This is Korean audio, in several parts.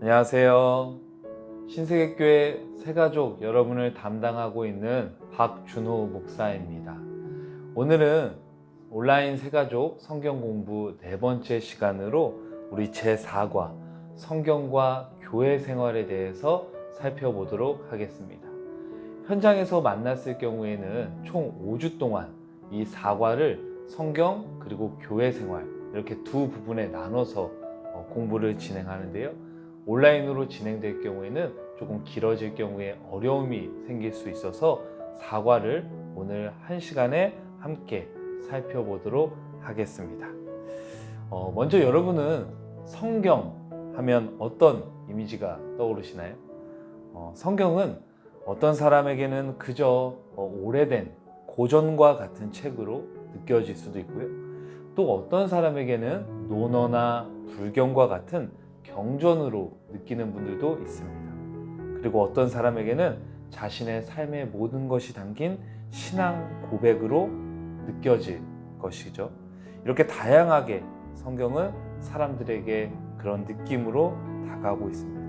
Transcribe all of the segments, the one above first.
안녕하세요. 신세계교회 새가족 여러분을 담당하고 있는 박준호 목사입니다. 오늘은 온라인 새가족 성경 공부 4번째 시간으로 우리 제4과 성경과 교회 생활에 대해서 살펴보도록 하겠습니다. 현장에서 만났을 경우에는 총 5주 동안 이 4과를 성경 그리고 교회 생활 이렇게 두 부분에 나눠서 공부를 진행하는데요. 온라인으로 진행될 경우에는 조금 길어질 경우에 어려움이 생길 수 있어서 4과를 오늘 1시간에 함께 살펴보도록 하겠습니다. 먼저 여러분은 성경 하면 어떤 이미지가 떠오르시나요? 성경은 어떤 사람에게는 그저 오래된 고전과 같은 책으로 느껴질 수도 있고요. 또 어떤 사람에게는 논어나 불경과 같은 경전으로 느끼는 분들도 있습니다. 그리고 어떤 사람에게는 자신의 삶의 모든 것이 담긴 신앙 고백으로 느껴질 것이죠. 이렇게 다양하게 성경은 사람들에게 그런 느낌으로 다가오고 있습니다.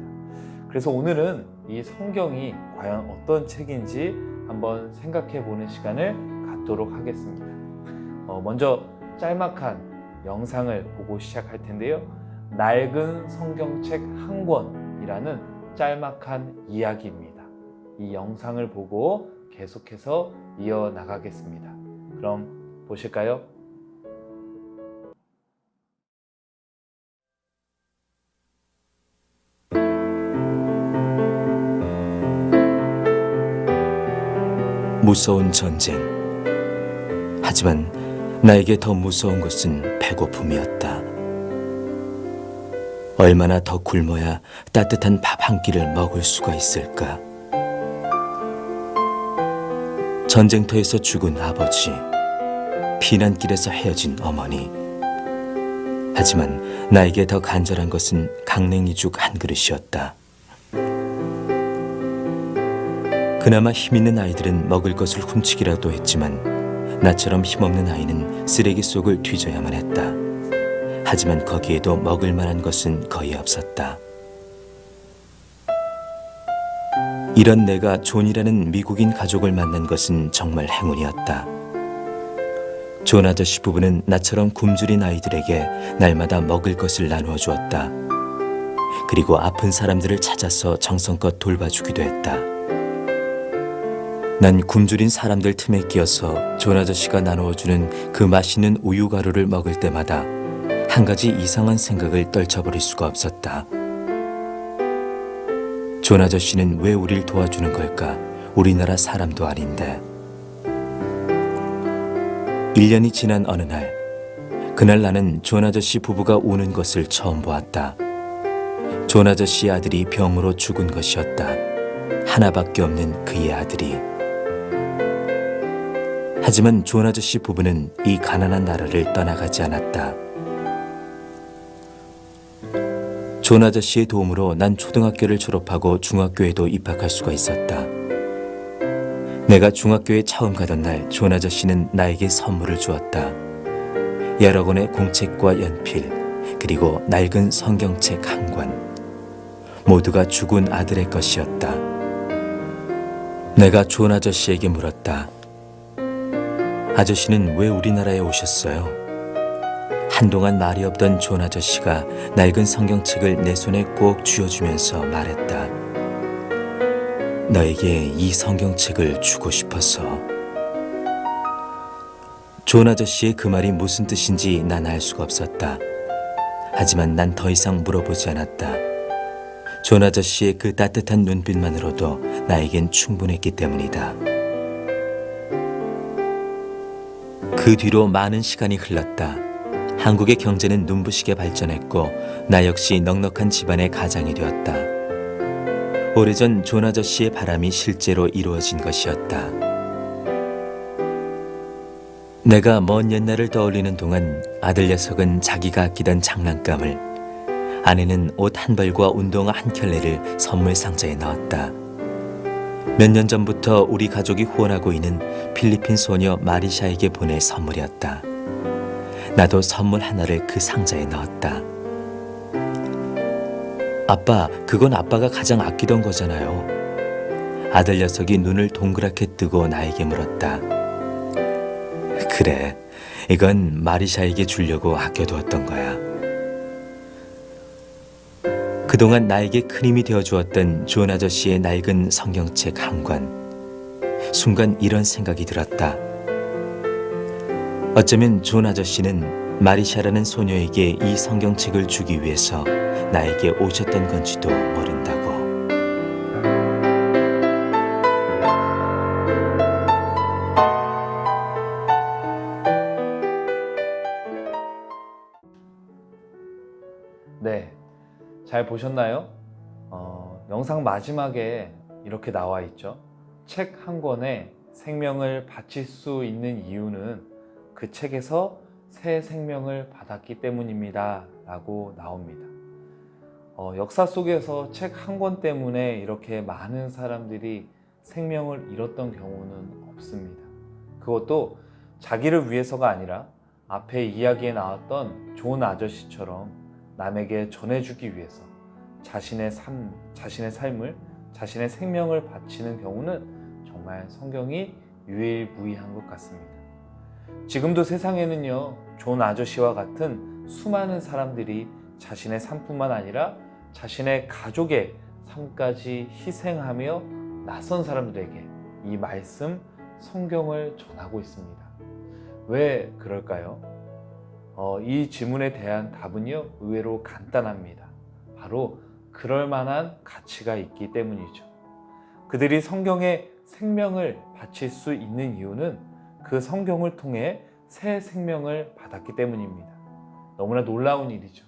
그래서 오늘은 이 성경이 과연 어떤 책인지 한번 생각해 보는 시간을 갖도록 하겠습니다. 먼저 짤막한 영상을 보고 시작할 텐데요. 낡은 성경책 한 권이라는 짤막한 이야기입니다. 이 영상을 보고 계속해서 이어나가겠습니다. 그럼 보실까요? 무서운 전쟁. 하지만 나에게 더 무서운 것은 배고픔이었다. 얼마나 더 굶어야 따뜻한 밥 한 끼를 먹을 수가 있을까? 전쟁터에서 죽은 아버지, 피난길에서 헤어진 어머니. 하지만 나에게 더 간절한 것은 강냉이죽 한 그릇이었다. 그나마 힘있는 아이들은 먹을 것을 훔치기라도 했지만 나처럼 힘없는 아이는 쓰레기 속을 뒤져야만 했다. 하지만 거기에도 먹을 만한 것은 거의 없었다. 이런 내가 존이라는 미국인 가족을 만난 것은 정말 행운이었다. 존 아저씨 부부는 나처럼 굶주린 아이들에게 날마다 먹을 것을 나누어 주었다. 그리고 아픈 사람들을 찾아서 정성껏 돌봐주기도 했다. 난 굶주린 사람들 틈에 끼어서 존 아저씨가 나누어주는 그 맛있는 우유 가루를 먹을 때마다 한 가지 이상한 생각을 떨쳐버릴 수가 없었다. 존 아저씨는 왜 우릴 도와주는 걸까? 우리나라 사람도 아닌데. 1년이 지난 어느 날, 그날 나는 존 아저씨 부부가 우는 것을 처음 보았다. 존 아저씨의 아들이 병으로 죽은 것이었다. 하나밖에 없는 그의 아들이. 하지만 존 아저씨 부부는 이 가난한 나라를 떠나가지 않았다. 존 아저씨의 도움으로 난 초등학교를 졸업하고 중학교에도 입학할 수가 있었다. 내가 중학교에 처음 가던 날 존 아저씨는 나에게 선물을 주었다. 여러 권의 공책과 연필, 그리고 낡은 성경책 한 권. 모두가 죽은 아들의 것이었다. 내가 존 아저씨에게 물었다. 아저씨는 왜 우리나라에 오셨어요? 한동안 말이 없던 존 아저씨가 낡은 성경책을 내 손에 꼭 쥐어주면서 말했다. 너에게 이 성경책을 주고 싶어서. 존 아저씨의 그 말이 무슨 뜻인지 난 알 수가 없었다. 하지만 난 더 이상 물어보지 않았다. 존 아저씨의 그 따뜻한 눈빛만으로도 나에겐 충분했기 때문이다. 그 뒤로 많은 시간이 흘렀다. 한국의 경제는 눈부시게 발전했고 나 역시 넉넉한 집안의 가장이 되었다. 오래전 존 아저씨의 바람이 실제로 이루어진 것이었다. 내가 먼 옛날을 떠올리는 동안 아들 녀석은 자기가 아끼던 장난감을, 아내는 옷 한 벌과 운동화 한 켤레를 선물 상자에 넣었다. 몇 년 전부터 우리 가족이 후원하고 있는 필리핀 소녀 마리샤에게 보낼 선물이었다. 나도 선물 하나를 그 상자에 넣었다. 아빠, 그건 아빠가 가장 아끼던 거잖아요. 아들 녀석이 눈을 동그랗게 뜨고 나에게 물었다. 그래, 이건 마리샤에게 주려고 아껴두었던 거야. 그동안 나에게 큰 힘이 되어주었던 존 아저씨의 낡은 성경책 한 권. 순간 이런 생각이 들었다. 어쩌면 존 아저씨는 마리샤라는 소녀에게 이 성경책을 주기 위해서 나에게 오셨던 건지도 모른다고. 네, 잘 보셨나요? 영상 마지막에 이렇게 나와 있죠. 책 한 권에 생명을 바칠 수 있는 이유는 그 책에서 새 생명을 받았기 때문입니다 라고 나옵니다. 역사 속에서 책 한 권 때문에 이렇게 많은 사람들이 생명을 잃었던 경우는 없습니다. 그것도 자기를 위해서가 아니라 앞에 이야기에 나왔던 존 아저씨처럼 남에게 전해주기 위해서 자신의 삶을, 자신의 생명을 바치는 경우는 정말 성경이 유일무이한 것 같습니다. 지금도 세상에는요, 존 아저씨와 같은 수많은 사람들이 자신의 삶뿐만 아니라 자신의 가족의 삶까지 희생하며 낯선 사람들에게 이 말씀, 성경을 전하고 있습니다. 왜 그럴까요? 이 질문에 대한 답은요, 의외로 간단합니다. 바로 그럴 만한 가치가 있기 때문이죠. 그들이 성경에 생명을 바칠 수 있는 이유는 그 성경을 통해 새 생명을 받았기 때문입니다. 너무나 놀라운 일이죠.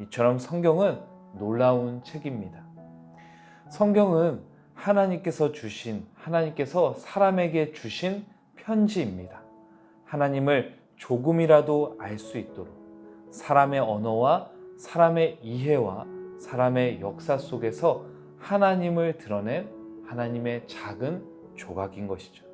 이처럼 성경은 놀라운 책입니다. 성경은 하나님께서 사람에게 주신 편지입니다. 하나님을 조금이라도 알 수 있도록 사람의 언어와 사람의 이해와 사람의 역사 속에서 하나님을 드러낸 하나님의 작은 조각인 것이죠.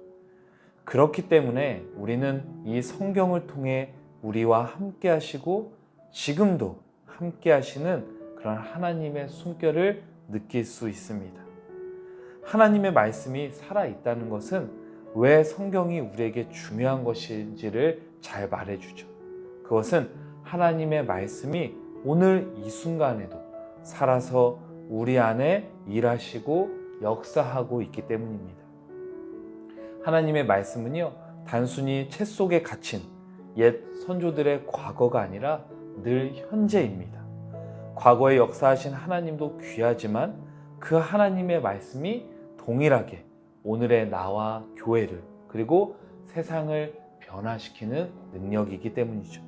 그렇기 때문에 우리는 이 성경을 통해 우리와 함께 하시고 지금도 함께 하시는 그런 하나님의 숨결을 느낄 수 있습니다. 하나님의 말씀이 살아있다는 것은 왜 성경이 우리에게 중요한 것인지를 잘 말해주죠. 그것은 하나님의 말씀이 오늘 이 순간에도 살아서 우리 안에 일하시고 역사하고 있기 때문입니다. 하나님의 말씀은요, 단순히 책 속에 갇힌 옛 선조들의 과거가 아니라 늘 현재입니다. 과거에 역사하신 하나님도 귀하지만 그 하나님의 말씀이 동일하게 오늘의 나와 교회를 그리고 세상을 변화시키는 능력이기 때문이죠.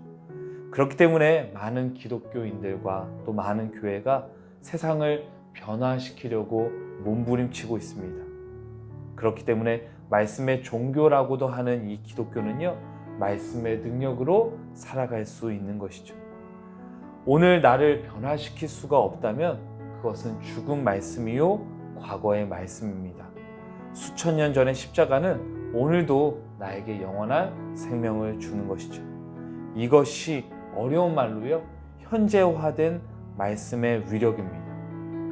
그렇기 때문에 많은 기독교인들과 또 많은 교회가 세상을 변화시키려고 몸부림치고 있습니다. 그렇기 때문에 말씀의 종교라고도 하는 이 기독교는요, 말씀의 능력으로 살아갈 수 있는 것이죠. 오늘 나를 변화시킬 수가 없다면 그것은 죽은 말씀이요, 과거의 말씀입니다. 수천 년 전의 십자가는 오늘도 나에게 영원한 생명을 주는 것이죠. 이것이 어려운 말로요, 현재화된 말씀의 위력입니다.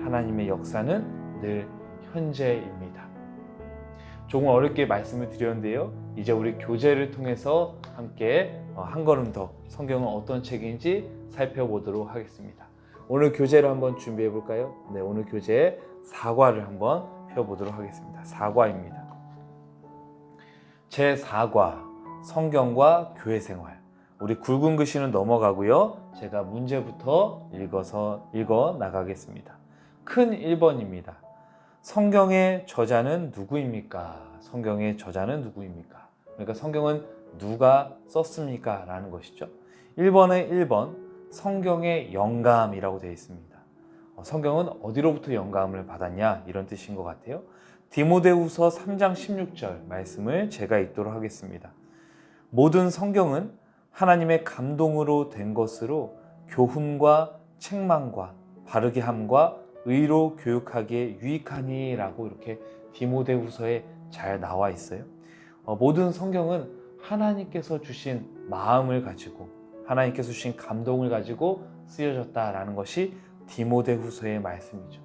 하나님의 역사는 늘 현재입니다. 조금 어렵게 말씀을 드렸는데요, 이제 우리 교재를 통해서 함께 한 걸음 더 성경은 어떤 책인지 살펴보도록 하겠습니다. 오늘 교재를 한번 준비해 볼까요? 네, 오늘 교재에 사과를 한번 펴보도록 하겠습니다. 사과입니다. 제4과 성경과 교회생활. 우리 굵은 글씨는 넘어가고요, 제가 문제부터 읽어 나가겠습니다. 큰 1번입니다. 성경의 저자는 누구입니까? 성경의 저자는 누구입니까? 그러니까 성경은 누가 썼습니까? 라는 것이죠. 1번에 1번, 성경의 영감이라고 되어 있습니다. 성경은 어디로부터 영감을 받았냐? 이런 뜻인 것 같아요. 디모데후서 3장 16절 말씀을 제가 읽도록 하겠습니다. 모든 성경은 하나님의 감동으로 된 것으로 교훈과 책망과 바르게 함과 의로 교육하기에 유익하니 라고 이렇게 디모데후서에 잘 나와 있어요. 모든 성경은 하나님께서 주신 마음을 가지고 하나님께서 주신 감동을 가지고 쓰여졌다라는 것이 디모데후서의 말씀이죠.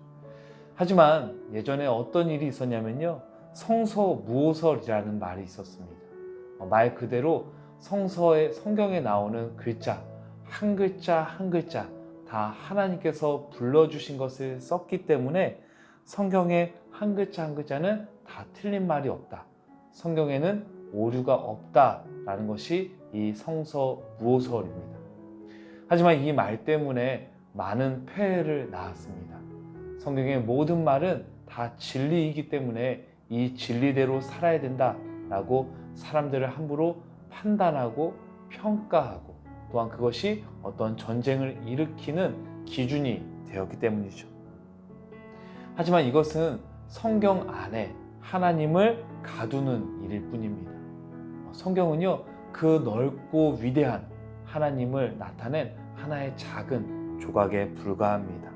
하지만 예전에 어떤 일이 있었냐면요, 성서무오설이라는 말이 있었습니다. 말 그대로 성경에 나오는 글자 한 글자 한 글자 다 하나님께서 불러주신 것을 썼기 때문에 성경의 한 글자 한 글자는 다 틀린 말이 없다, 성경에는 오류가 없다라는 것이 이 성서무오설입니다. 하지만 이 말 때문에 많은 폐해를 낳았습니다. 성경의 모든 말은 다 진리이기 때문에 이 진리대로 살아야 된다라고 사람들을 함부로 판단하고 평가하고, 또한 그것이 어떤 전쟁을 일으키는 기준이 되었기 때문이죠. 하지만 이것은 성경 안에 하나님을 가두는 일일 뿐입니다. 성경은요, 그 넓고 위대한 하나님을 나타낸 하나의 작은 조각에 불과합니다.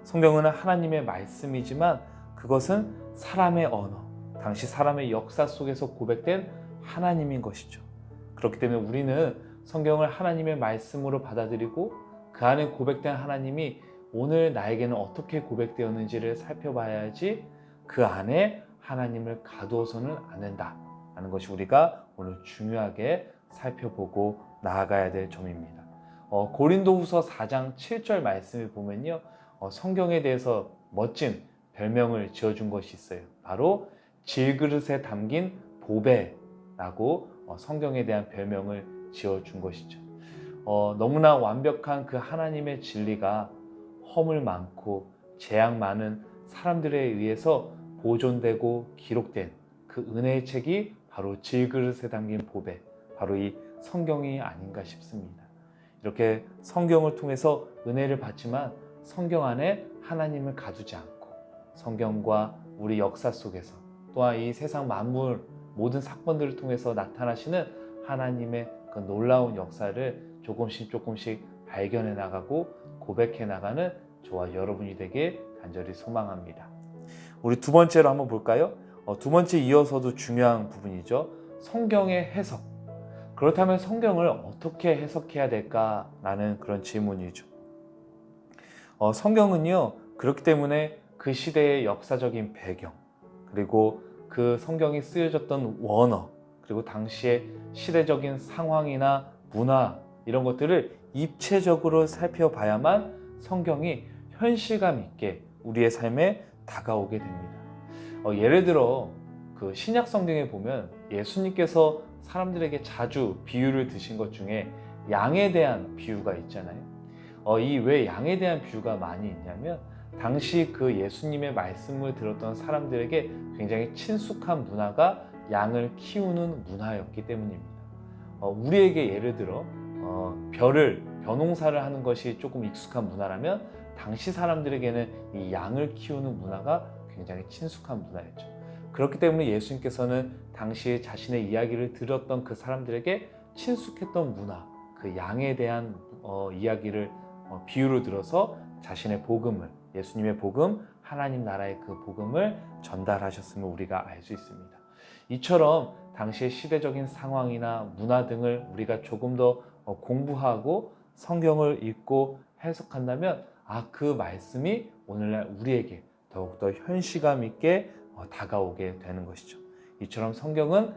성경은 하나님의 말씀이지만 그것은 사람의 언어, 당시 사람의 역사 속에서 고백된 하나님인 것이죠. 그렇기 때문에 우리는 성경을 하나님의 말씀으로 받아들이고 그 안에 고백된 하나님이 오늘 나에게는 어떻게 고백되었는지를 살펴봐야지 그 안에 하나님을 가두어서는 안 된다라는 것이 우리가 오늘 중요하게 살펴보고 나아가야 될 점입니다. 고린도후서 4장 7절 말씀을 보면요, 성경에 대해서 멋진 별명을 지어준 것이 있어요. 바로 질그릇에 담긴 보배라고 성경에 대한 별명을 지어준 것이죠. 너무나 완벽한 그 하나님의 진리가 허물 많고 재앙 많은 사람들에 의해서 보존되고 기록된 그 은혜의 책이 바로 질그릇에 담긴 보배, 바로 이 성경이 아닌가 싶습니다. 이렇게 성경을 통해서 은혜를 받지만 성경 안에 하나님을 가두지 않고 성경과 우리 역사 속에서 또한 이 세상 만물 모든 사건들을 통해서 나타나시는 하나님의 그 놀라운 역사를 조금씩 발견해 나가고 고백해 나가는 저와 여러분이 되길 간절히 소망합니다. 우리 두 번째로 한번 볼까요? 두 번째 이어서도 중요한 부분이죠. 성경의 해석. 그렇다면 성경을 어떻게 해석해야 될까라는 그런 질문이죠. 성경은요, 그렇기 때문에 그 시대의 역사적인 배경, 그리고 그 성경이 쓰여졌던 원어, 그리고 당시의 시대적인 상황이나 문화, 이런 것들을 입체적으로 살펴봐야만 성경이 현실감 있게 우리의 삶에 다가오게 됩니다. 예를 들어 그 신약 성경에 보면 예수님께서 사람들에게 자주 비유를 드신 것 중에 양에 대한 비유가 있잖아요. 이 왜 양에 대한 비유가 많이 있냐면 당시 그 예수님의 말씀을 들었던 사람들에게 굉장히 친숙한 문화가 양을 키우는 문화였기 때문입니다. 우리에게 예를 들어 벼농사를 하는 것이 조금 익숙한 문화라면 당시 사람들에게는 이 양을 키우는 문화가 굉장히 친숙한 문화였죠. 그렇기 때문에 예수님께서는 당시 자신의 이야기를 들었던 그 사람들에게 친숙했던 문화, 그 양에 대한 이야기를 비유로 들어서 자신의 복음을, 예수님의 복음, 하나님 나라의 그 복음을 전달하셨음을 우리가 알 수 있습니다. 이처럼 당시의 시대적인 상황이나 문화 등을 우리가 조금 더 공부하고 성경을 읽고 해석한다면 그 말씀이 오늘날 우리에게 더욱더 현실감 있게 다가오게 되는 것이죠. 이처럼 성경은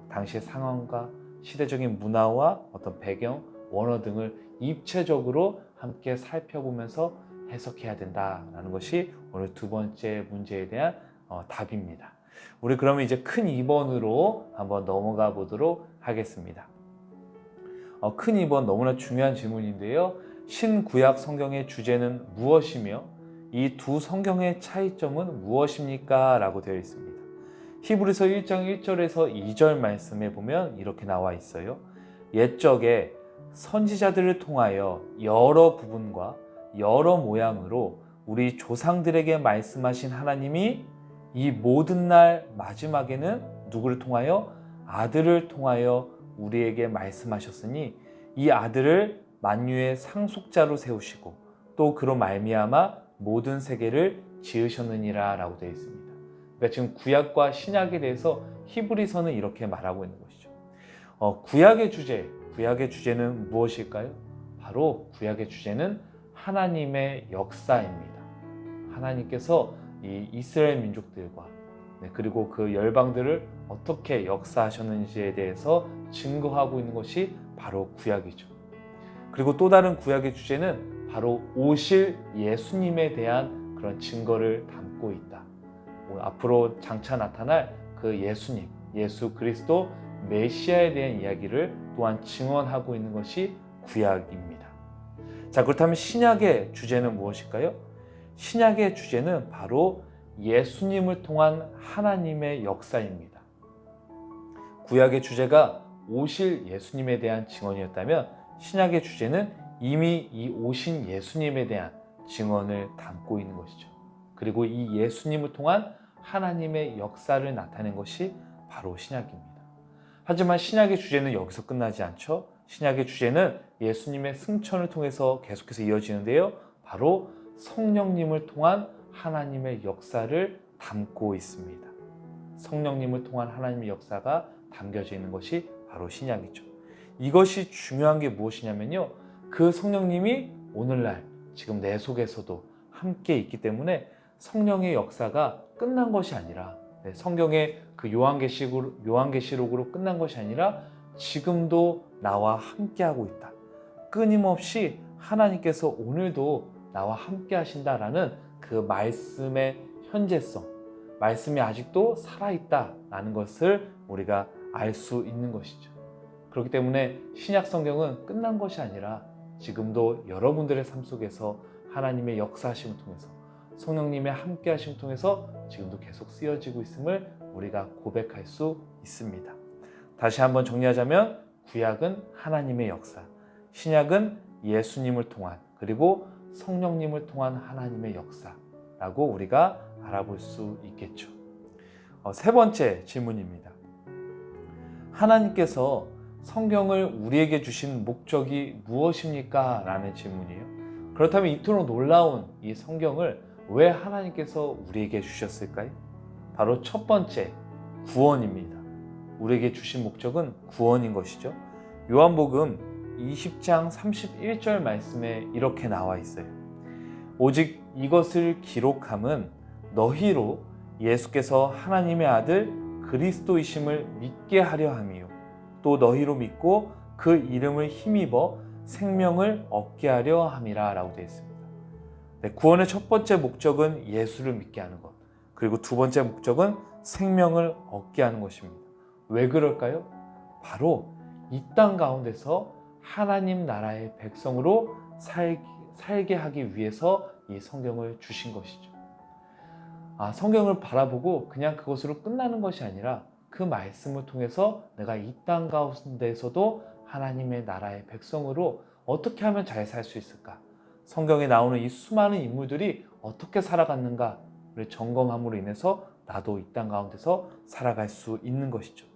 당시의 상황과 시대적인 문화와 어떤 배경, 원어 등을 입체적으로 함께 살펴보면서 해석해야 된다는 것이 오늘 두 번째 문제에 대한 답입니다. 우리 그러면 이제 큰 2번으로 한번 넘어가 보도록 하겠습니다. 큰 2번 너무나 중요한 질문인데요. 신구약 성경의 주제는 무엇이며 이 두 성경의 차이점은 무엇입니까? 라고 되어 있습니다. 히브리서 1장 1절에서 2절 말씀에 보면 이렇게 나와 있어요. 옛적에 선지자들을 통하여 여러 부분과 여러 모양으로 우리 조상들에게 말씀하신 하나님이 이 모든 날 마지막에는 누구를 통하여? 아들을 통하여 우리에게 말씀하셨으니 이 아들을 만유의 상속자로 세우시고 또 그로 말미암아 모든 세계를 지으셨느니라 라고 되어 있습니다. 그러니까 지금 구약과 신약에 대해서 히브리서는 이렇게 말하고 있는 것이죠. 구약의 주제는 무엇일까요? 바로 구약의 주제는 하나님의 역사입니다. 하나님께서 이 이스라엘 민족들과 그리고 그 열방들을 어떻게 역사하셨는지에 대해서 증거하고 있는 것이 바로 구약이죠. 그리고 또 다른 구약의 주제는 바로 오실 예수님에 대한 그런 증거를 담고 있다. 앞으로 장차 나타날 그 예수님, 예수 그리스도 메시아에 대한 이야기를 또한 증언하고 있는 것이 구약입니다. 자, 그렇다면 신약의 주제는 무엇일까요? 신약의 주제는 바로 예수님을 통한 하나님의 역사입니다. 구약의 주제가 오실 예수님에 대한 증언이었다면 신약의 주제는 이미 이 오신 예수님에 대한 증언을 담고 있는 것이죠. 그리고 이 예수님을 통한 하나님의 역사를 나타낸 것이 바로 신약입니다. 하지만 신약의 주제는 여기서 끝나지 않죠. 신약의 주제는 예수님의 승천을 통해서 계속해서 이어지는데요. 바로 성령님을 통한 하나님의 역사를 담고 있습니다. 성령님을 통한 하나님의 역사가 담겨져 있는 것이 바로 신약이죠. 이것이 중요한 게 무엇이냐면요. 그 성령님이 오늘날 지금 내 속에서도 함께 있기 때문에 성령의 역사가 끝난 것이 아니라 성경의 그 요한계시록으로 끝난 것이 아니라 지금도 나와 함께하고 있다. 끊임없이 하나님께서 오늘도 나와 함께 하신다라는 그 말씀의 현재성, 말씀이 아직도 살아있다라는 것을 우리가 알 수 있는 것이죠. 그렇기 때문에 신약 성경은 끝난 것이 아니라 지금도 여러분들의 삶 속에서 하나님의 역사하심을 통해서 성령님의 함께 하심을 통해서 지금도 계속 쓰여지고 있음을 우리가 고백할 수 있습니다. 다시 한번 정리하자면 구약은 하나님의 역사, 신약은 예수님을 통한 그리고 성령님을 통한 하나님의 역사라고 우리가 알아볼 수 있겠죠. 세 번째 질문입니다. 하나님께서 성경을 우리에게 주신 목적이 무엇입니까? 라는 질문이에요. 그렇다면 이토록 놀라운 이 성경을 왜 하나님께서 우리에게 주셨을까요? 바로 첫 번째, 구원입니다. 우리에게 주신 목적은 구원인 것이죠. 요한복음 20장 31절 말씀에 이렇게 나와 있어요. 오직 이것을 기록함은 너희로 예수께서 하나님의 아들 그리스도이심을 믿게 하려 함이요 또 너희로 믿고 그 이름을 힘입어 생명을 얻게 하려 함이라 라고 되어 있습니다. 구원의 첫 번째 목적은 예수를 믿게 하는 것, 그리고 두 번째 목적은 생명을 얻게 하는 것입니다. 왜 그럴까요? 바로 이 땅 가운데서 하나님 나라의 백성으로 살게 하기 위해서 이 성경을 주신 것이죠. 성경을 바라보고 그냥 그것으로 끝나는 것이 아니라 그 말씀을 통해서 내가 이 땅 가운데에서도 하나님의 나라의 백성으로 어떻게 하면 잘 살 수 있을까? 성경에 나오는 이 수많은 인물들이 어떻게 살아갔는가를 점검함으로 인해서 나도 이 땅 가운데서 살아갈 수 있는 것이죠.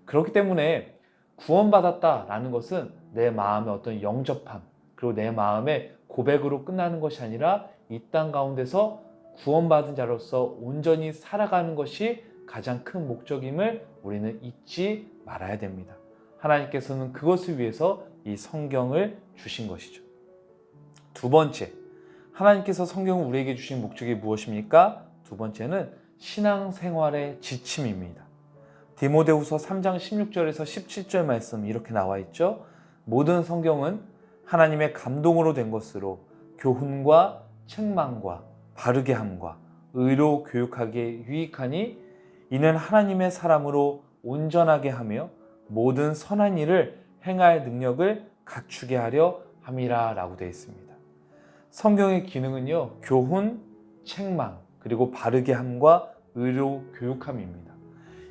그렇기 때문에 구원받았다라는 것은 내 마음의 어떤 영접함, 그리고 내 마음의 고백으로 끝나는 것이 아니라 이 땅 가운데서 구원받은 자로서 온전히 살아가는 것이 가장 큰 목적임을 우리는 잊지 말아야 됩니다. 하나님께서는 그것을 위해서 이 성경을 주신 것이죠. 두 번째, 하나님께서 성경을 우리에게 주신 목적이 무엇입니까? 두 번째는 신앙생활의 지침입니다. 디모데후서 3장 16절에서 17절 말씀 이렇게 나와 있죠. 모든 성경은 하나님의 감동으로 된 것으로 교훈과 책망과 바르게 함과 의로 교육하기에 유익하니 이는 하나님의 사람으로 온전하게 하며 모든 선한 일을 행할 능력을 갖추게 하려 함이라 라고 되어 있습니다. 성경의 기능은요, 교훈, 책망, 그리고 바르게 함과 의로 교육함입니다.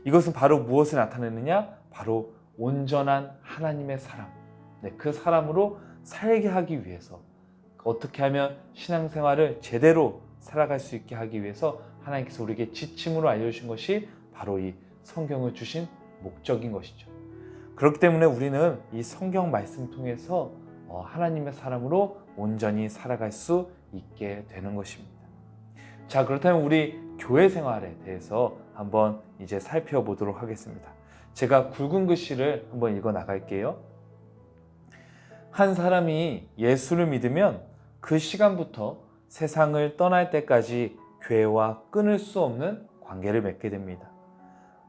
이것은 바로 무엇을 나타내느냐? 바로 온전한 하나님의 사람, 그 사람으로 살게 하기 위해서 어떻게 하면 신앙생활을 제대로 살아갈 수 있게 하기 위해서 하나님께서 우리에게 지침으로 알려주신 것이 바로 이 성경을 주신 목적인 것이죠. 그렇기 때문에 우리는 이 성경 말씀 통해서 하나님의 사람으로 온전히 살아갈 수 있게 되는 것입니다. 자, 그렇다면 우리 교회 생활에 대해서 한번 이제 살펴보도록 하겠습니다. 제가 굵은 글씨를 한번 읽어 나갈게요. 한 사람이 예수를 믿으면 그 시간부터 세상을 떠날 때까지 교회와 끊을 수 없는 관계를 맺게 됩니다.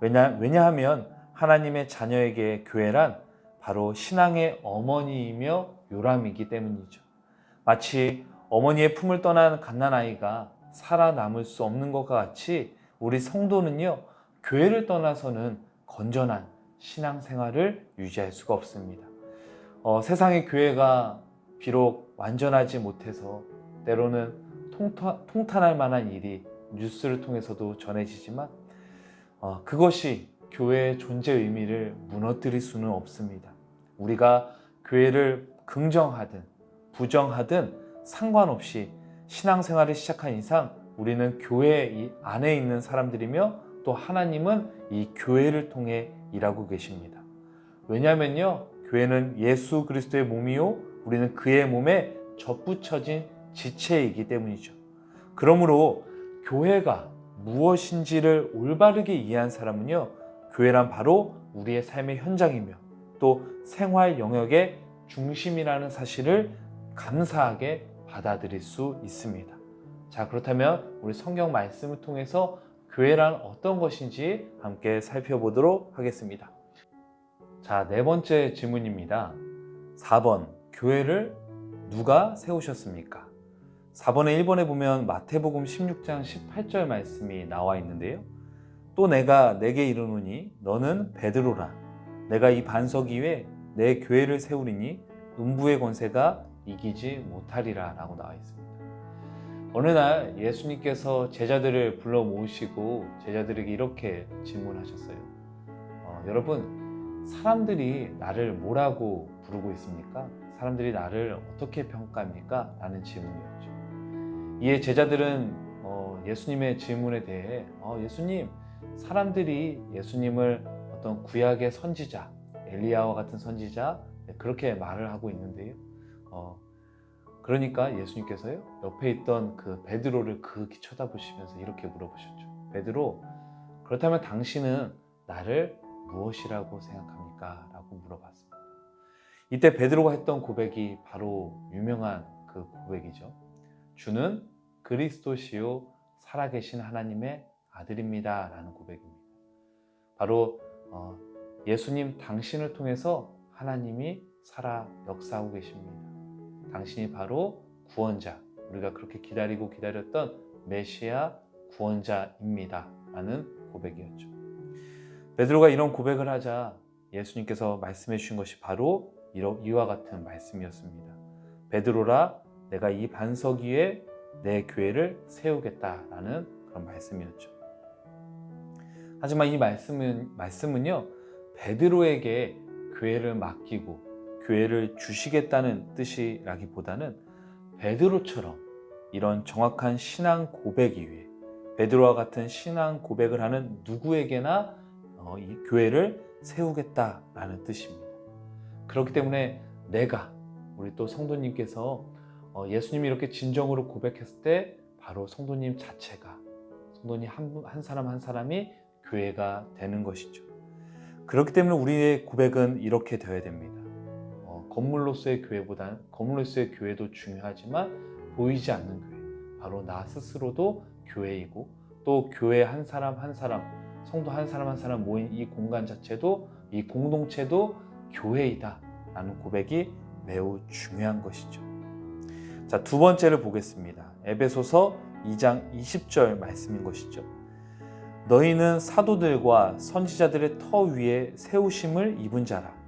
왜냐하면 하나님의 자녀에게 교회란 바로 신앙의 어머니이며 요람이기 때문이죠. 마치 어머니의 품을 떠난 갓난아이가 살아남을 수 없는 것과 같이 우리 성도는요, 교회를 떠나서는 건전한 신앙생활을 유지할 수가 없습니다. 세상의 교회가 비록 완전하지 못해서 때로는 통탄할 만한 일이 뉴스를 통해서도 전해지지만 그것이 교회의 존재 의미를 무너뜨릴 수는 없습니다. 우리가 교회를 긍정하든 부정하든 상관없이 신앙생활을 시작한 이상 우리는 교회 안에 있는 사람들이며 또 하나님은 이 교회를 통해 일하고 계십니다. 왜냐하면요, 교회는 예수 그리스도의 몸이요 우리는 그의 몸에 접붙여진 지체이기 때문이죠. 그러므로 교회가 무엇인지를 올바르게 이해한 사람은요, 교회란 바로 우리의 삶의 현장이며 또 생활 영역의 중심이라는 사실을 감사하게 받아들일 수 있습니다. 자, 그렇다면 우리 성경 말씀을 통해서 교회란 어떤 것인지 함께 살펴보도록 하겠습니다. 자, 네 번째 질문입니다. 4번, 교회를 누가 세우셨습니까? 4번에 1번에 보면 마태복음 16장 18절 말씀이 나와 있는데요. 또 내가 내게 이르노니 너는 베드로라. 내가 이 반석 위에 내 교회를 세우리니 음부의 권세가 이기지 못하리라 라고 나와 있습니다. 어느 날 예수님께서 제자들을 불러 모으시고 제자들에게 이렇게 질문하셨어요. 여러분, 사람들이 나를 뭐라고 부르고 있습니까? 사람들이 나를 어떻게 평가합니까? 라는 질문이었죠. 이에 제자들은 예수님의 질문에 대해 예수님, 사람들이 예수님을 어떤 구약의 선지자, 엘리야와 같은 선지자 그렇게 말을 하고 있는데요. 그러니까 예수님께서요, 옆에 있던 그 베드로를 그윽히 쳐다보시면서 이렇게 물어보셨죠. 베드로, 그렇다면 당신은 나를 무엇이라고 생각합니까? 라고 물어봤습니다. 이때 베드로가 했던 고백이 바로 유명한 그 고백이죠. 주는 그리스도시요 살아계신 하나님의 아들입니다 라는 고백입니다. 바로 예수님 당신을 통해서 하나님이 살아 역사하고 계십니다. 당신이 바로 구원자, 우리가 그렇게 기다리고 기다렸던 메시아 구원자입니다 라는 고백이었죠. 베드로가 이런 고백을 하자 예수님께서 말씀해 주신 것이 바로 이와 같은 말씀이었습니다. 베드로라, 내가 이 반석 위에 내 교회를 세우겠다라는 그런 말씀이었죠. 하지만 이 말씀은요, 베드로에게 교회를 맡기고 교회를 주시겠다는 뜻이라기보다는 베드로처럼 이런 정확한 신앙 고백이 위해 베드로와 같은 신앙 고백을 하는 누구에게나 이 교회를 세우겠다라는 뜻입니다. 그렇기 때문에 우리 또 성도님께서 예수님이 이렇게 진정으로 고백했을 때 바로 성도님 자체가, 성도님 한 사람 한 사람이 교회가 되는 것이죠. 그렇기 때문에 우리의 고백은 이렇게 되어야 됩니다. 건물로서의 교회도 중요하지만 보이지 않는 교회, 바로 나 스스로도 교회이고 또 교회 한 사람 한 사람, 성도 한 사람 한 사람 모인 이 공간 자체도, 이 공동체도 교회이다 라는 고백이 매우 중요한 것이죠. 자, 두 번째를 보겠습니다. 에베소서 2장 20절 말씀인 것이죠. 너희는 사도들과 선지자들의 터 위에 세우심을 입은 자라.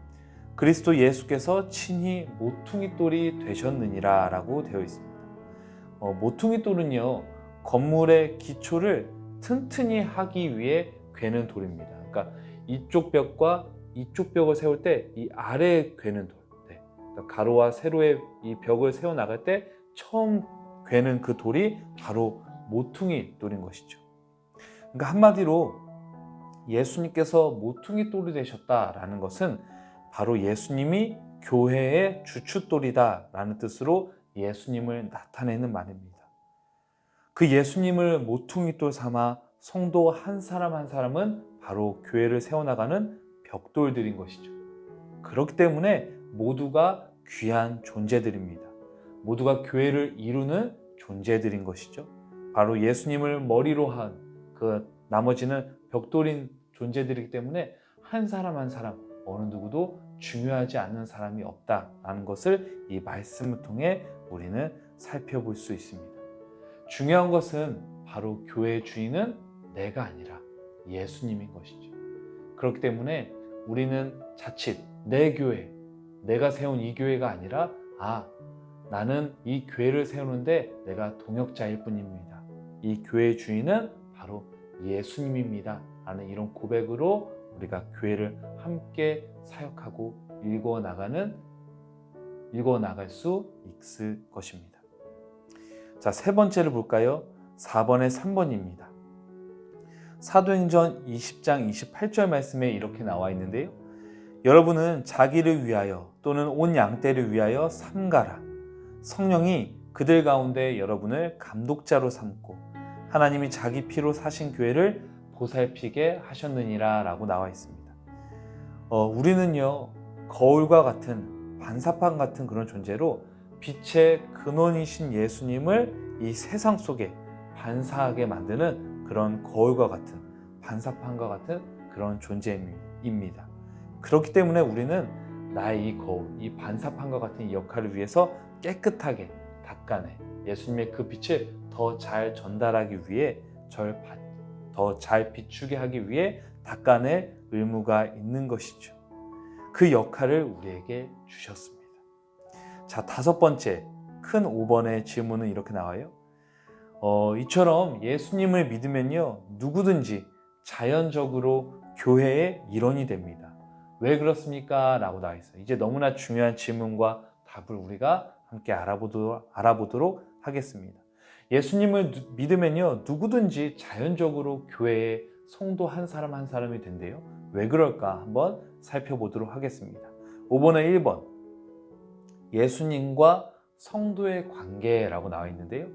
그리스도 예수께서 친히 모퉁이 돌이 되셨느니라 라고 되어 있습니다. 모퉁이 돌은요, 건물의 기초를 튼튼히 하기 위해 괴는 돌입니다. 그러니까 이쪽 벽과 이쪽 벽을 세울 때 이 아래에 괴는 돌, 그러니까 가로와 세로의 이 벽을 세워 나갈 때 처음 괴는 그 돌이 바로 모퉁이 돌인 것이죠. 그러니까 한마디로 예수님께서 모퉁이 돌이 되셨다라는 것은 바로 예수님이 교회의 주춧돌이다라는 뜻으로 예수님을 나타내는 말입니다. 그 예수님을 모퉁이돌 삼아 성도 한 사람 한 사람은 바로 교회를 세워나가는 벽돌들인 것이죠. 그렇기 때문에 모두가 귀한 존재들입니다. 모두가 교회를 이루는 존재들인 것이죠. 바로 예수님을 머리로 한 그 나머지는 벽돌인 존재들이기 때문에 한 사람 한 사람 어느 누구도 중요하지 않는 사람이 없다라는 것을 이 말씀을 통해 우리는 살펴볼 수 있습니다. 중요한 것은 바로 교회의 주인은 내가 아니라 예수님인 것이죠. 그렇기 때문에 우리는 자칫 내 교회, 내가 세운 이 교회가 아니라 나는 이 교회를 세우는데 내가 동역자일 뿐입니다. 이 교회의 주인은 바로 예수님입니다. 라는 이런 고백으로 우리가 교회를 함께 사역하고 읽어나갈 수 있을 것입니다. 자, 세 번째를 볼까요? 4번에 3번입니다. 사도행전 20장 28절 말씀에 이렇게 나와 있는데요. 여러분은 자기를 위하여 또는 온 양떼를 위하여 삼가라. 성령이 그들 가운데 여러분을 감독자로 삼고 하나님이 자기 피로 사신 교회를 보살피게 하셨느니라 라고 나와 있습니다. 우리는요, 거울과 같은 반사판 같은 그런 존재로 빛의 근원이신 예수님을 이 세상 속에 반사하게 만드는 그런 거울과 같은 반사판과 같은 그런 존재입니다. 그렇기 때문에 우리는 나의 이 거울, 이 반사판과 같은 이 역할을 위해서 깨끗하게 닦아내 예수님의 그 빛을 더 잘 전달하기 위해 더 잘 비추게 하기 위해 닦아낼 의무가 있는 것이죠. 그 역할을 우리에게 주셨습니다. 자, 5번째 큰 5번의 질문은 이렇게 나와요. 이처럼 예수님을 믿으면요, 누구든지 자연적으로 교회의 일원이 됩니다. 왜 그렇습니까? 라고 나와 있어요. 이제 너무나 중요한 질문과 답을 우리가 함께 알아보도록 하겠습니다. 예수님을 믿으면요, 누구든지 자연적으로 교회의 성도 한 사람 한 사람이 된대요. 왜 그럴까? 한번 살펴보도록 하겠습니다. 5번에 1번, 예수님과 성도의 관계라고 나와 있는데요.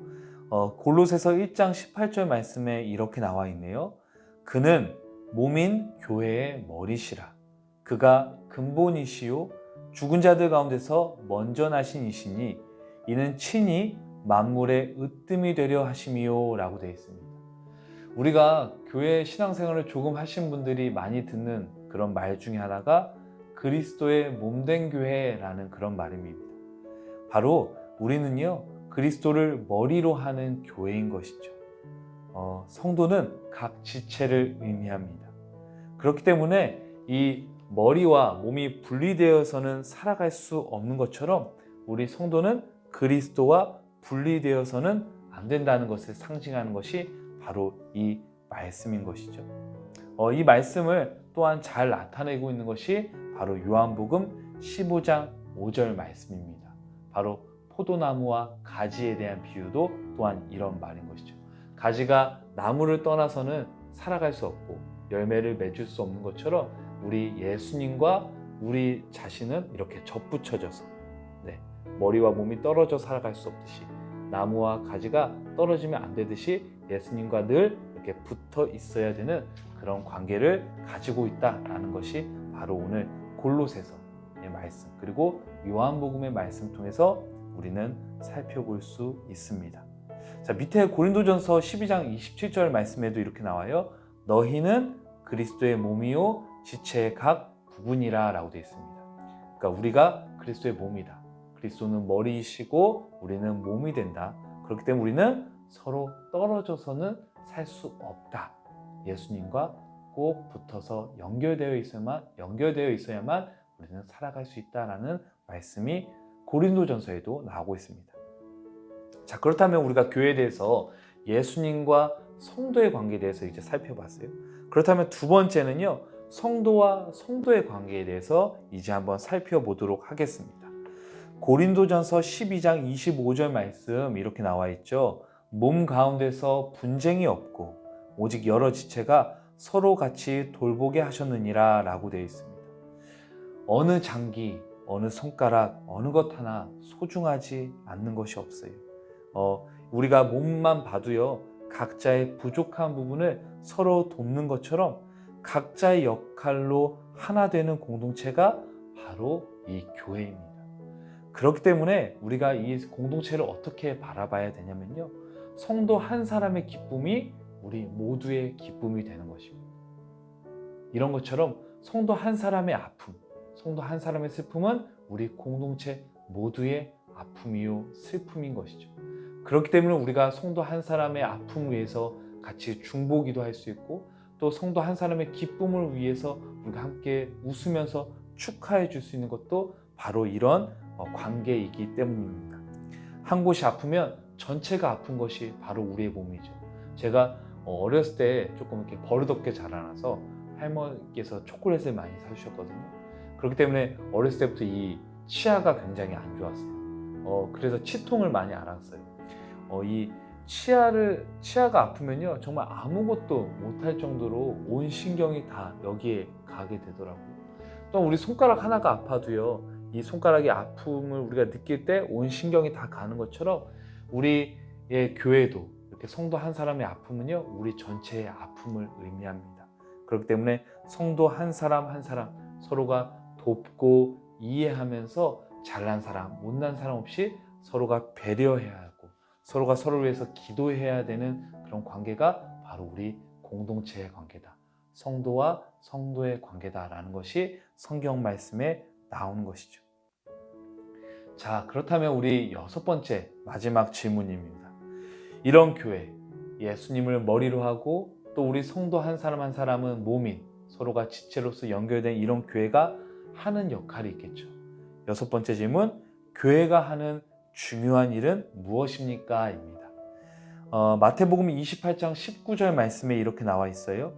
골로새서 1장 18절 말씀에 이렇게 나와 있네요. 그는 몸인 교회의 머리시라. 그가 근본이시요 죽은 자들 가운데서 먼저 나신 이시니 이는 친히 만물의 으뜸이 되려 하심이요 라고 되어 있습니다. 우리가 교회 신앙생활을 조금 하신 분들이 많이 듣는 그런 말 중에 하나가 그리스도의 몸된 교회라는 그런 말입니다. 바로 우리는요, 그리스도를 머리로 하는 교회인 것이죠. 성도는 각 지체를 의미합니다. 그렇기 때문에 이 머리와 몸이 분리되어서는 살아갈 수 없는 것처럼 우리 성도는 그리스도와 분리되어서는 안 된다는 것을 상징하는 것이 바로 이 말씀인 것이죠. 이 말씀을 또한 잘 나타내고 있는 것이 바로 요한복음 15장 5절 말씀입니다. 바로 포도나무와 가지에 대한 비유도 또한 이런 말인 것이죠. 가지가 나무를 떠나서는 살아갈 수 없고 열매를 맺을 수 없는 것처럼 우리 예수님과 우리 자신은 이렇게 접붙여져서 머리와 몸이 떨어져 살아갈 수 없듯이 나무와 가지가 떨어지면 안 되듯이 예수님과 늘 이렇게 붙어 있어야 되는 그런 관계를 가지고 있다라는 것이 바로 오늘 골로새서의 말씀 그리고 요한복음의 말씀 통해서 우리는 살펴볼 수 있습니다. 자, 밑에 고린도전서 12장 27절 말씀에도 이렇게 나와요. 너희는 그리스도의 몸이요 지체의 각 부분이라 라고 되어 있습니다. 그러니까 우리가 그리스도의 몸이다. 그리스도는 머리이시고 우리는 몸이 된다. 그렇기 때문에 우리는 서로 떨어져서는 살 수 없다. 예수님과 꼭 붙어서 연결되어 있어야만 우리는 살아갈 수 있다라는 말씀이 고린도전서에도 나오고 있습니다. 자, 그렇다면 우리가 교회에 대해서 예수님과 성도의 관계에 대해서 이제 살펴봤어요. 그렇다면 두 번째는요, 성도와 성도의 관계에 대해서 이제 한번 살펴보도록 하겠습니다. 고린도전서 12장 25절 말씀 이렇게 나와 있죠. 몸 가운데서 분쟁이 없고 오직 여러 지체가 서로 같이 돌보게 하셨느니라 라고 되어 있습니다. 어느 장기, 어느 손가락, 어느 것 하나 소중하지 않는 것이 없어요. 우리가 몸만 봐도요, 각자의 부족한 부분을 서로 돕는 것처럼 각자의 역할로 하나 되는 공동체가 바로 이 교회입니다. 그렇기 때문에 우리가 이 공동체를 어떻게 바라봐야 되냐면요. 성도 한 사람의 기쁨이 우리 모두의 기쁨이 되는 것입니다. 이런 것처럼 성도 한 사람의 아픔, 성도 한 사람의 슬픔은 우리 공동체 모두의 아픔이요 슬픔인 것이죠. 그렇기 때문에 우리가 성도 한 사람의 아픔을 위해서 같이 중보기도 할 수 있고 또 성도 한 사람의 기쁨을 위해서 우리가 함께 웃으면서 축하해 줄 수 있는 것도 바로 이런 관계이기 때문입니다. 한 곳이 아프면 전체가 아픈 것이 바로 우리의 몸이죠. 제가 어렸을 때 조금 이렇게 버릇없게 자라나서 할머니께서 초콜릿을 많이 사주셨거든요. 그렇기 때문에 어렸을 때부터 이 치아가 굉장히 안 좋았어요. 그래서 치통을 많이 앓았어요. 이 치아가 아프면요 정말 아무것도 못할 정도로 온 신경이 다 여기에 가게 되더라고요. 또 우리 손가락 하나가 아파도요 이 손가락의 아픔을 우리가 느낄 때 온 신경이 다 가는 것처럼 우리의 교회도 이렇게 성도 한 사람의 아픔은요 우리 전체의 아픔을 의미합니다. 그렇기 때문에 성도 한 사람 한 사람 서로가 돕고 이해하면서 잘난 사람 못난 사람 없이 서로가 배려해야 하고 서로가 서로를 위해서 기도해야 되는 그런 관계가 바로 우리 공동체의 관계다. 성도와 성도의 관계다라는 것이 성경 말씀에 나오는 것이죠. 자, 그렇다면 우리 6번째 마지막 질문입니다. 이런 교회, 예수님을 머리로 하고 또 우리 성도 한 사람 한 사람은 몸인 서로가 지체로서 연결된 이런 교회가 하는 역할이 있겠죠. 6번째 질문, 교회가 하는 중요한 일은 무엇입니까? 입니다. 마태복음 28장 19절 말씀에 이렇게 나와 있어요.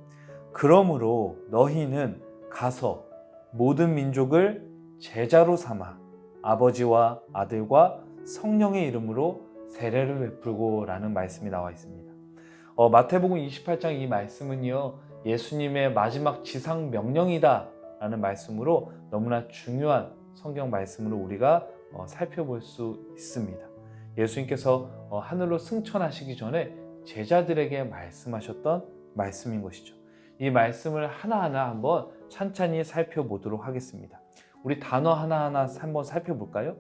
그러므로 너희는 가서 모든 민족을 제자로 삼아 아버지와 아들과 성령의 이름으로 세례를 베풀고 라는 말씀이 나와 있습니다. 마태복음 28장 이 말씀은요 예수님의 마지막 지상 명령이다 라는 말씀으로 너무나 중요한 성경 말씀으로 우리가 살펴볼 수 있습니다. 예수님께서 하늘로 승천하시기 전에 제자들에게 말씀하셨던 말씀인 것이죠. 이 말씀을 하나하나 한번 찬찬히 살펴보도록 하겠습니다. 우리 단어 하나하나 한번 살펴볼까요?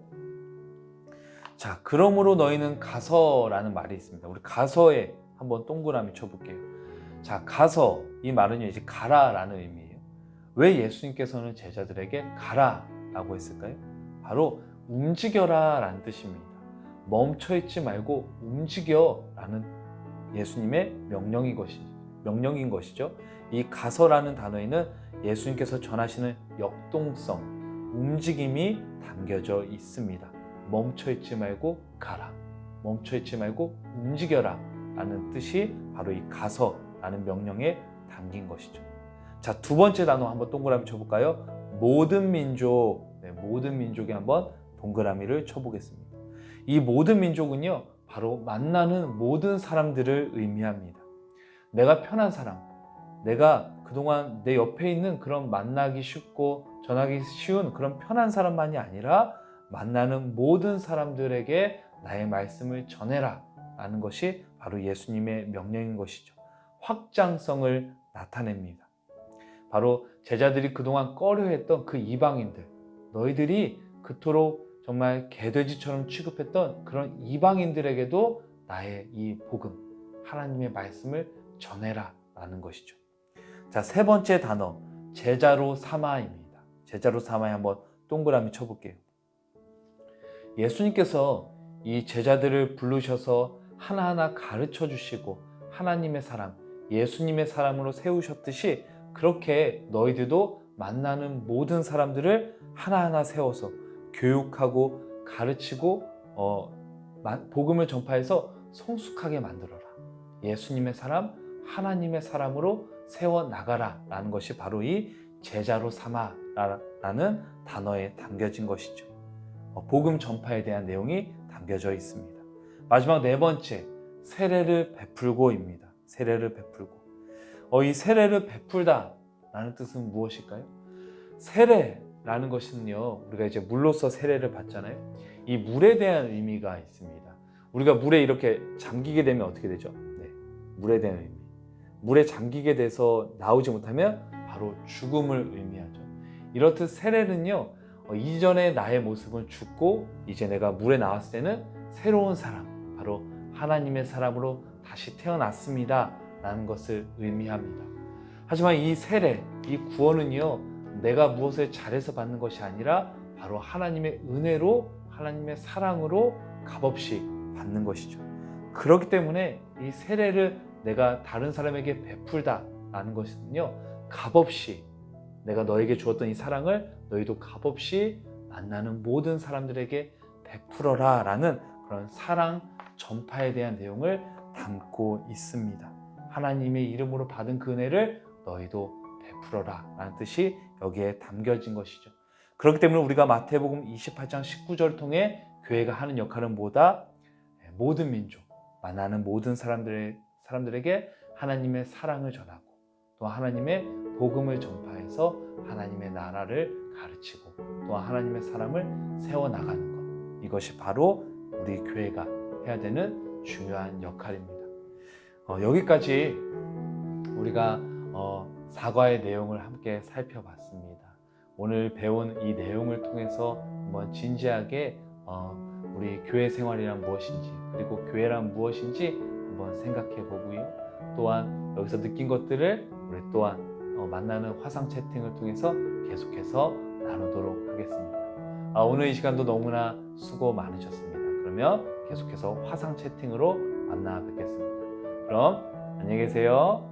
자, 그러므로 너희는 가서라는 말이 있습니다. 우리 가서에 한번 동그라미 쳐볼게요. 자, 가서 이 말은요 이제 가라라는 의미예요. 왜 예수님께서는 제자들에게 가라라고 했을까요? 바로 움직여라 라는 뜻입니다. 멈춰있지 말고 움직여라는 예수님의 명령인 것이죠. 이 가서라는 단어에는 예수님께서 전하시는 역동성, 움직임이 담겨져 있습니다. 멈춰있지 말고 가라, 멈춰있지 말고 움직여라 라는 뜻이 바로 이 가서라는 명령에 담긴 것이죠. 자, 두 번째 단어 한번 동그라미 쳐볼까요? 모든 민족, 모든 민족에 한번 동그라미를 쳐보겠습니다. 이 모든 민족은요 바로 만나는 모든 사람들을 의미합니다. 내가 편한 사람, 내가 그동안 내 옆에 있는 그런 만나기 쉽고 전하기 쉬운 그런 편한 사람만이 아니라 만나는 모든 사람들에게 나의 말씀을 전해라 라는 것이 바로 예수님의 명령인 것이죠. 확장성을 나타냅니다. 바로 제자들이 그동안 꺼려했던 그 이방인들, 너희들이 그토록 정말 개돼지처럼 취급했던 그런 이방인들에게도 나의 이 복음, 하나님의 말씀을 전해라 라는 것이죠. 자, 세 번째 단어, 제자로 삼아입니다. 제자로 삼아에 한번 동그라미 쳐볼게요. 예수님께서 이 제자들을 부르셔서 하나하나 가르쳐 주시고 하나님의 사람, 예수님의 사람으로 세우셨듯이 그렇게 너희들도 만나는 모든 사람들을 하나하나 세워서 교육하고 가르치고 복음을 전파해서 성숙하게 만들어라. 예수님의 사람, 하나님의 사람으로 세워나가라 라는 것이 바로 이 제자로 삼아라는 단어에 담겨진 것이죠. 복음 전파에 대한 내용이 담겨져 있습니다. 마지막 네 번째, 세례를 베풀고입니다. 세례를 베풀고. 이 세례를 베풀다 라는 뜻은 무엇일까요? 세례라는 것은요, 우리가 이제 물로서 세례를 받잖아요. 이 물에 대한 의미가 있습니다. 우리가 물에 이렇게 잠기게 되면 어떻게 되죠? 네, 물에 대한 의미. 물에 잠기게 돼서 나오지 못하면 바로 죽음을 의미하죠. 이렇듯 세례는요, 이전의 나의 모습은 죽고 이제 내가 물에 나왔을 때는 새로운 사람, 바로 하나님의 사람으로 다시 태어났습니다 라는 것을 의미합니다. 하지만 이 세례, 이 구원은요, 내가 무엇을 잘해서 받는 것이 아니라 바로 하나님의 은혜로, 하나님의 사랑으로 값없이 받는 것이죠. 그렇기 때문에 이 세례를 내가 다른 사람에게 베풀다 라는 것은요, 값없이 내가 너에게 주었던 이 사랑을 너희도 값없이 만나는 모든 사람들에게 베풀어라 라는 그런 사랑 전파에 대한 내용을 담고 있습니다. 하나님의 이름으로 받은 그 은혜를 너희도 베풀어라 라는 뜻이 여기에 담겨진 것이죠. 그렇기 때문에 우리가 마태복음 28장 19절을 통해 교회가 하는 역할은 뭐다? 모든 민족, 만나는 모든 사람들에게 하나님의 사랑을 전하고 또 하나님의 복음을 전파해서 하나님의 나라를 가르치고 또 하나님의 사람을 세워나가는 것, 이것이 바로 우리 교회가 해야 되는 중요한 역할입니다. 여기까지 우리가 사과의 내용을 함께 살펴봤습니다. 오늘 배운 이 내용을 통해서 한번 진지하게 우리 교회 생활이란 무엇인지, 그리고 교회란 무엇인지 한번 생각해 보고요. 또한 여기서 느낀 것들을 우리 또한 만나는 화상 채팅을 통해서 계속해서 나누도록 하겠습니다. 오늘 이 시간도 너무나 수고 많으셨습니다. 그러면 계속해서 화상 채팅으로 만나 뵙겠습니다. 그럼 안녕히 계세요.